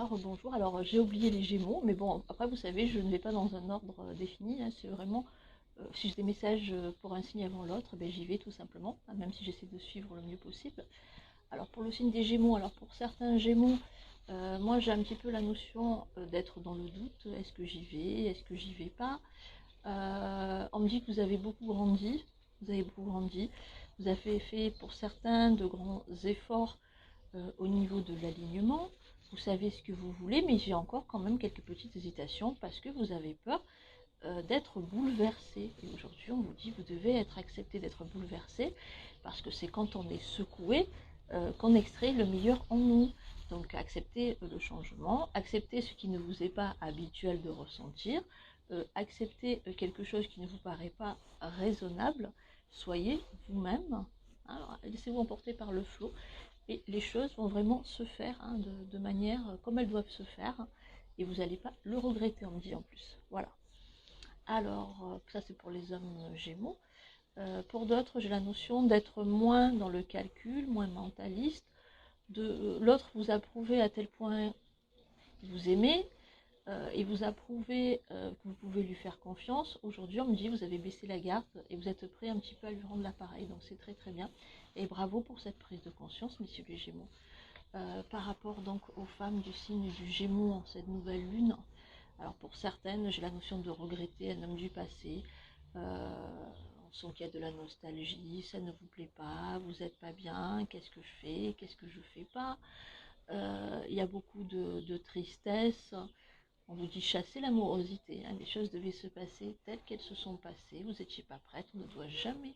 Voilà, rebonjour. Alors j'ai oublié les Gémeaux, mais bon, après vous savez, je ne vais pas dans un ordre défini, hein, c'est vraiment, si j'ai des messages pour un signe avant l'autre, ben, j'y vais tout simplement, hein, même si j'essaie de suivre le mieux possible. Alors pour le signe des Gémeaux, alors pour certains Gémeaux, moi j'ai un petit peu la notion d'être dans le doute, est-ce que j'y vais, est-ce que j'y vais pas. On me dit que vous avez beaucoup grandi, vous avez fait pour certains de grands efforts au niveau de l'alignement, vous savez ce que vous voulez, mais j'ai encore quand même quelques petites hésitations parce que vous avez peur d'être bouleversé. Et aujourd'hui, on vous dit vous devez être accepté d'être bouleversé parce que c'est quand on est secoué qu'on extrait le meilleur en nous. Donc acceptez le changement, acceptez ce qui ne vous est pas habituel de ressentir, acceptez quelque chose qui ne vous paraît pas raisonnable, soyez vous-même, hein, laissez-vous emporter par le flot et les choses vont vraiment se faire hein, de manière comme elles doivent se faire et vous n'allez pas le regretter, on me dit en plus. Voilà. Alors, ça c'est pour les hommes gémeaux. Pour d'autres, j'ai la notion d'être moins dans le calcul, moins mentaliste. L'autre vous a prouvé à tel point vous aimez et vous a prouvé que vous pouvez lui faire confiance. Aujourd'hui, on me dit vous avez baissé la garde et vous êtes prêt un petit peu à lui rendre l'appareil. Donc c'est très très bien. Et bravo pour cette prise de conscience, messieurs les Gémeaux. Par rapport donc aux femmes du signe du Gémeaux en cette nouvelle lune, alors pour certaines, j'ai la notion de regretter un homme du passé. On sent qu'il y a de la nostalgie, ça ne vous plaît pas, vous n'êtes pas bien, qu'est-ce que je fais, qu'est-ce que je fais pas. Il y a beaucoup de tristesse. On vous dit chasser l'amorosité. Hein, les choses devaient se passer telles qu'elles se sont passées. Vous n'étiez pas prête. On ne doit jamais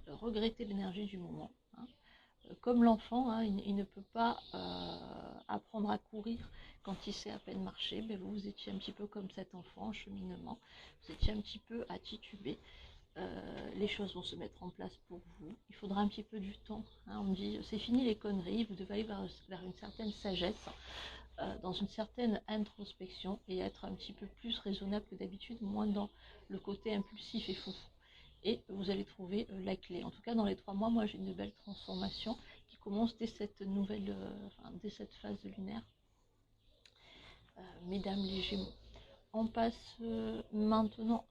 regretter l'énergie du moment. Hein. Comme l'enfant, hein, il ne peut pas apprendre à courir quand il sait à peine marcher. Mais vous étiez un petit peu comme cet enfant en cheminement. Vous étiez un petit peu à tituber. Les choses vont se mettre en place pour vous. Il faudra un petit peu du temps. Hein. On me dit, c'est fini les conneries, vous devez aller vers une certaine sagesse, dans une certaine introspection et être un petit peu plus raisonnable que d'habitude, moins dans le côté impulsif et fou. Et vous allez trouver la clé. En tout cas, dans les 3 mois, moi j'ai une belle transformation qui commence dès cette nouvelle, dès cette phase lunaire. Mesdames les Gémeaux. On passe maintenant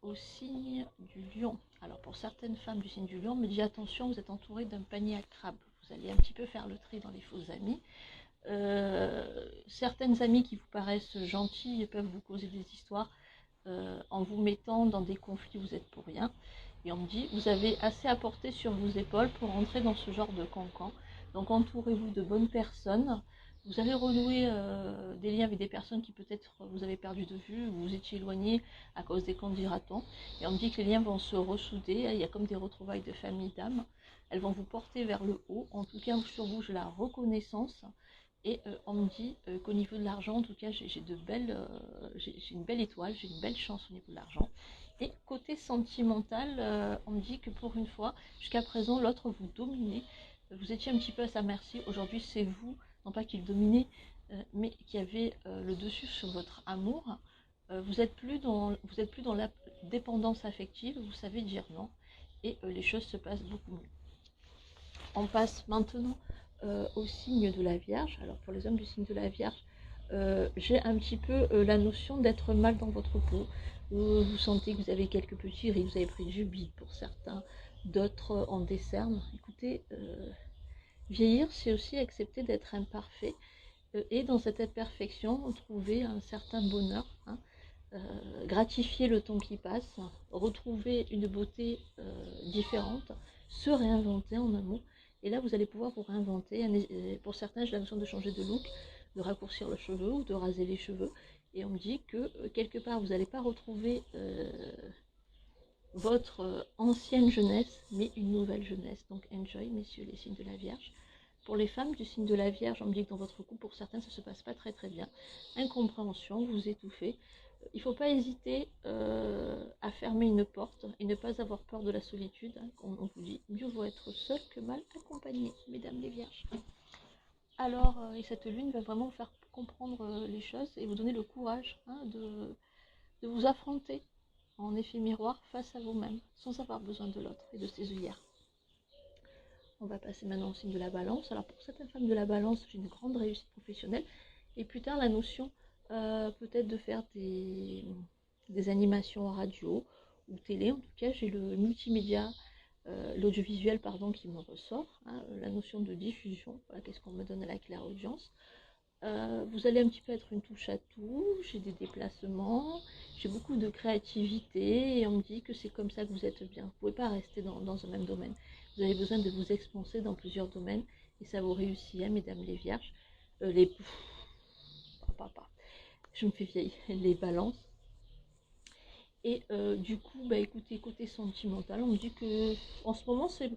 au signe du lion. Alors pour certaines femmes du signe du lion, on me dit attention, vous êtes entouré d'un panier à crabes. Vous allez un petit peu faire le tri dans les faux amis. Certaines amies qui vous paraissent gentilles peuvent vous causer des histoires en vous mettant dans des conflits où vous êtes pour rien. Et on me dit, vous avez assez à porter sur vos épaules pour entrer dans ce genre de cancan. Donc entourez-vous de bonnes personnes. Vous allez renouer des liens avec des personnes qui peut-être vous avez perdu de vue, vous étiez éloigné à cause des candidatons. Et on me dit que les liens vont se ressouder. Il y a comme des retrouvailles de famille d'âme. Elles vont vous porter vers le haut. En tout cas, sur vous, j'ai la reconnaissance. Et on me dit qu'au niveau de l'argent, en tout cas, j'ai une belle étoile, j'ai une belle chance au niveau de l'argent. Et côté sentimental, on me dit que pour une fois, jusqu'à présent, l'autre vous dominait. Vous étiez un petit peu à sa merci. Aujourd'hui, c'est vous, non pas qu'il dominait, mais qui avait le dessus sur votre amour. Vous êtes plus dans la dépendance affective, vous savez dire non. Et les choses se passent beaucoup mieux. On passe maintenant au signe de la Vierge. Alors pour les hommes du signe de la Vierge, j'ai un petit peu la notion d'être mal dans votre peau. Vous sentez que vous avez quelques petits rides, vous avez pris du bide pour certains, d'autres en décernent. Écoutez, vieillir, c'est aussi accepter d'être imparfait et dans cette imperfection, trouver un certain bonheur. Hein. Gratifier le temps qui passe, retrouver une beauté différente, se réinventer en un mot. Et là, vous allez pouvoir vous réinventer. Pour certains, j'ai la notion de changer de look, de raccourcir le cheveu ou de raser les cheveux. Et on me dit que quelque part, vous n'allez pas retrouver votre ancienne jeunesse, mais une nouvelle jeunesse. Donc, enjoy, messieurs les signes de la Vierge. Pour les femmes du signe de la Vierge, on me dit que dans votre couple, pour certains, ça ne se passe pas très très bien. Incompréhension, vous étouffez. Il ne faut pas hésiter à fermer une porte et ne pas avoir peur de la solitude. Hein, on vous dit, mieux vaut être seul que mal accompagné, mesdames les Vierges. Alors, et cette lune va vraiment vous faire comprendre les choses et vous donner le courage hein, de vous affronter en effet miroir face à vous-même, sans avoir besoin de l'autre et de ses œillères. On va passer maintenant au signe de la Balance. Alors pour certaines femmes de la Balance, j'ai une grande réussite professionnelle Et plus tard, la notion peut-être de faire des animations radio ou télé. En tout cas, j'ai le multimédia, l'audiovisuel, pardon, qui me ressort. Hein, la notion de diffusion, voilà, qu'est-ce qu'on me donne à la clairaudience. Vous allez un petit peu être une touche à tout, j'ai des déplacements, j'ai beaucoup de créativité et on me dit que c'est comme ça que vous êtes bien. Vous ne pouvez pas rester dans un même domaine. Vous avez besoin de vous expanser dans plusieurs domaines et ça vous réussit, hein, mesdames les vierges. Les... Je me fais vieille, les balances. Et du coup, bah, écoutez, côté sentimental, on me dit que en ce moment c'est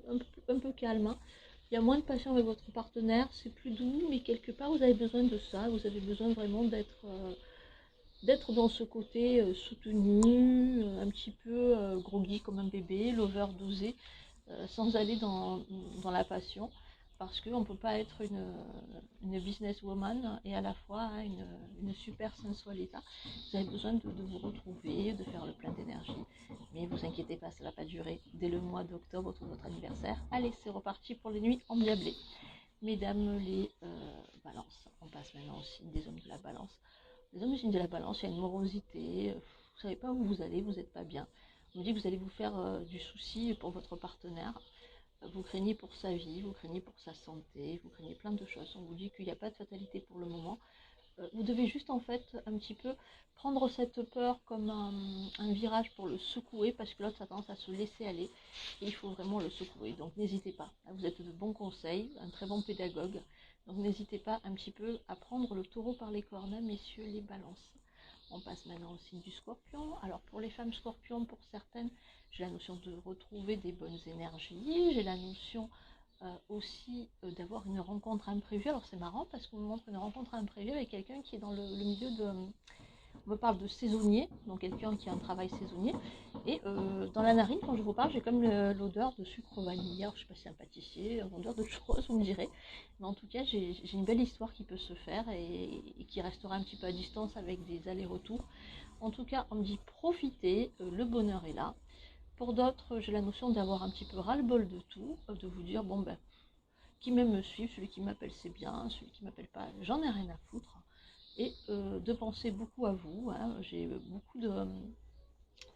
un peu calme. Hein. Il y a moins de passion avec votre partenaire, c'est plus doux, mais quelque part vous avez besoin de ça, vous avez besoin vraiment d'être dans ce côté soutenu, un petit peu groggy comme un bébé, l'overdosé, sans aller dans la passion, parce qu'on ne peut pas être une businesswoman et à la fois hein, une super sensualité. Vous avez besoin de vous retrouver, de faire le plein d'énergie. Mais vous inquiétez pas, ça ne va pas durer. Dès le mois d'octobre, autour de votre anniversaire, allez, c'est reparti pour les nuits endiablées. Mesdames les balances, on passe maintenant au signe des hommes de la balance. Les hommes du signe de la balance, il y a une morosité, vous ne savez pas où vous allez, vous n'êtes pas bien. On vous dit que vous allez vous faire du souci pour votre partenaire. Vous craignez pour sa vie, vous craignez pour sa santé, vous craignez plein de choses. On vous dit qu'il n'y a pas de fatalité pour le moment. Vous devez juste en fait un petit peu prendre cette peur comme un virage pour le secouer parce que l'autre a tendance à se laisser aller et il faut vraiment le secouer. Donc n'hésitez pas, vous êtes de bons conseils, un très bon pédagogue. Donc n'hésitez pas un petit peu à prendre le taureau par les cornes, messieurs les balances. On passe maintenant au signe du scorpion. Alors pour les femmes scorpions, pour certaines, j'ai la notion de retrouver des bonnes énergies. J'ai la notion aussi d'avoir une rencontre imprévue. Alors c'est marrant parce qu'on me montre une rencontre imprévue avec quelqu'un qui est dans le milieu de... On me parle de saisonnier, donc quelqu'un qui a un travail saisonnier. Et dans la narine, quand je vous parle, j'ai comme l'odeur de sucre vanille. Alors, je ne sais pas si c'est un pâtissier, une odeur de chose, vous me direz. Mais en tout cas, j'ai une belle histoire qui peut se faire et qui restera un petit peu à distance avec des allers-retours. En tout cas, on me dit profitez, le bonheur est là. Pour d'autres, j'ai la notion d'avoir un petit peu ras-le-bol de tout, de vous dire, bon ben, qui m'aime me suivre, celui qui m'appelle c'est bien, celui qui m'appelle pas, j'en ai rien à foutre. Et de penser beaucoup à vous. Hein. J'ai beaucoup de...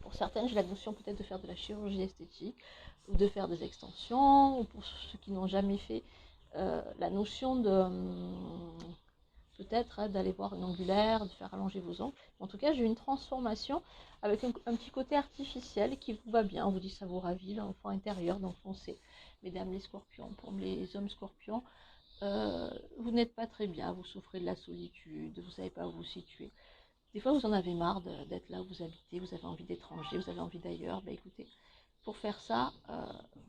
Pour certaines, j'ai la notion peut-être de faire de la chirurgie esthétique, ou de faire des extensions, ou pour ceux qui n'ont jamais fait, la notion de... peut-être hein, d'aller voir une ongulaire, de faire allonger vos ongles. En tout cas, j'ai une transformation avec un petit côté artificiel qui vous va bien. On vous dit ça vous ravit, l'enfant intérieur, donc foncez. Mesdames les scorpions, pour les hommes scorpions, vous n'êtes pas très bien, vous souffrez de la solitude, vous ne savez pas où vous situer. Des fois, vous en avez marre d'être là où vous habitez, vous avez envie d'étranger, vous avez envie d'ailleurs. Ben, écoutez, pour faire ça,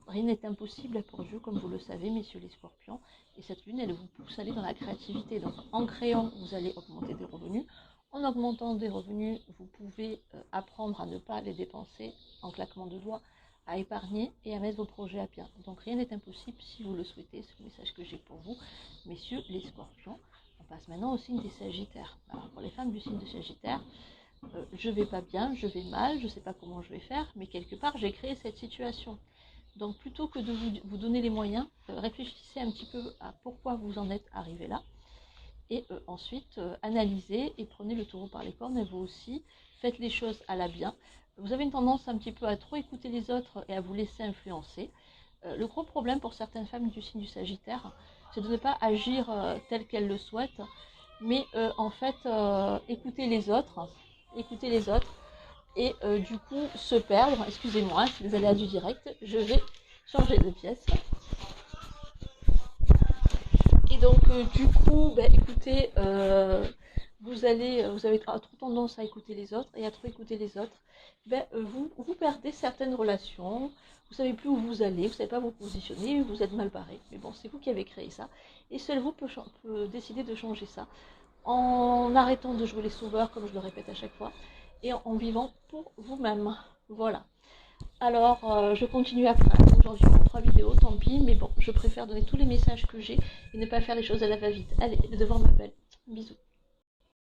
rien n'est impossible pour Dieu, comme vous le savez, messieurs les scorpions. Et cette lune, elle vous pousse à aller dans la créativité. Donc, en créant, vous allez augmenter des revenus. En augmentant des revenus, vous pouvez apprendre à ne pas les dépenser en claquement de doigts, à épargner et à mettre vos projets à bien. Donc rien n'est impossible si vous le souhaitez, c'est le message que j'ai pour vous, messieurs les scorpions. On passe maintenant au signe des sagittaires. Alors pour les femmes du signe de sagittaire, je vais pas bien, je vais mal, je ne sais pas comment je vais faire, mais quelque part j'ai créé cette situation. Donc plutôt que de vous donner les moyens, réfléchissez un petit peu à pourquoi vous en êtes arrivé là. Et ensuite, analysez et prenez le taureau par les cornes, et vous aussi, faites les choses à la bien. Vous avez une tendance un petit peu à trop écouter les autres et à vous laisser influencer. Le gros problème pour certaines femmes du signe du Sagittaire, c'est de ne pas agir tel qu'elles le souhaitent, mais en fait, écouter les autres, et du coup se perdre. Excusez-moi, c'est les aléas du direct, je vais changer de pièce. Et donc, du coup, bah, écoutez, vous avez trop tendance à écouter les autres et à trop écouter les autres. Ben, vous perdez certaines relations, vous savez plus où vous allez, vous savez pas vous positionner, vous êtes mal barré. Mais bon, c'est vous qui avez créé ça. Et seul vous peut décider de changer ça en arrêtant de jouer les sauveurs, comme je le répète à chaque fois, et en vivant pour vous-même. Voilà. Alors, je continue après. Aujourd'hui, en 3 vidéos, tant pis, mais bon, je préfère donner tous les messages que j'ai et ne pas faire les choses à la va-vite. Allez, le devoir m'appelle. Bisous.